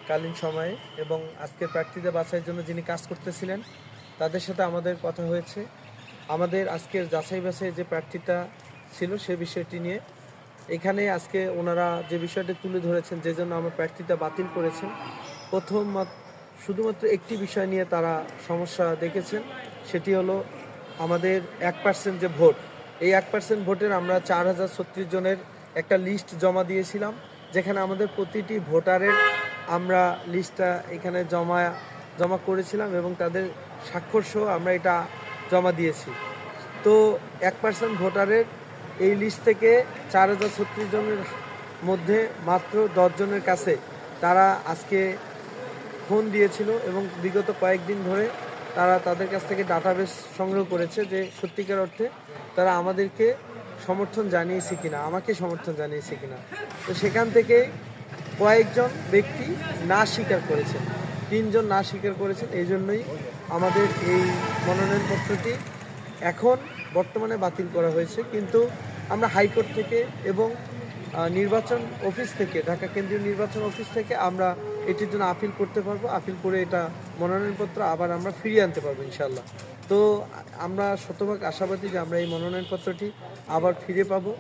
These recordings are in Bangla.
কালীন সময়ে এবং আজকের প্রার্থীদের বাছাইয়ের জন্য যিনি কাজ করতেছিলেন তাদের সাথে আমাদের কথা হয়েছে। আমাদের আজকের যাচাই বাছাই যে প্রার্থীটা ছিল সে বিষয়টি নিয়ে এখানে আজকে ওনারা যে বিষয়টি তুলে ধরেছেন, যে জন্য আমার প্রার্থীতা বাতিল করেছেন, শুধুমাত্র একটি বিষয় নিয়ে তারা সমস্যা দেখেছেন। সেটি হলো আমাদের 1% যে ভোট, এই 1% ভোটের আমরা 4036 জনের একটা লিস্ট জমা দিয়েছিলাম, যেখানে আমাদের প্রতিটি ভোটারের আমরা লিস্টটা এখানে জমা করেছিলাম এবং তাদের স্বাক্ষর সহ আমরা এটা জমা দিয়েছি। তো 1% ভোটারের এই লিস্ট থেকে 4036 জনের মধ্যে মাত্র 10 জনের কাছে তারা আজকে ফোন দিয়েছিল এবং বিগত কয়েকদিন ধরে তারা তাদের কাছ থেকে ডাটাবেস সংগ্রহ করেছে যে সত্যিকার অর্থে তারা আমাদেরকে সমর্থন জানিয়েছে কিনা, আমাকে সমর্থন জানিয়েছে কিনা। তো সেখান থেকে কয়েকজন ব্যক্তি না স্বীকার করেছেন, 3 জন না স্বীকার করেছেন। এই জন্যই আমাদের এই মনোনয়নপত্রটি এখন বর্তমানে বাতিল করা হয়েছে। কিন্তু আমরা হাইকোর্ট থেকে এবং নির্বাচন অফিস থেকে, ঢাকা কেন্দ্রীয় নির্বাচন অফিস থেকে আমরা এটির জন্য আপিল করতে পারবো। আপিল করে এটা মনোনয়নপত্র আবার আমরা ফিরিয়ে আনতে পারবো ইনশাল্লাহ। তো আমরা শতভাগ আশাবাদী যে আমরা এই মনোনয়নপত্রটি আবার ফিরে পাবো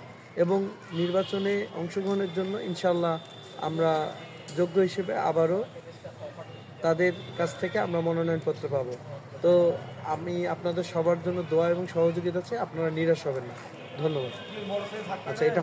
এবং নির্বাচনে অংশগ্রহণের জন্য ইনশাল্লাহ আমরা যোগ্য হিসেবে আবারও তাদের কাছ থেকে আমরা মনোনয়নপত্র পাবো। তো আমি আপনাদের সবার জন্য দোয়া এবং সহযোগিতা চাই, আপনারা নিরাশ হবেন না। ধন্যবাদ। আচ্ছা, এটা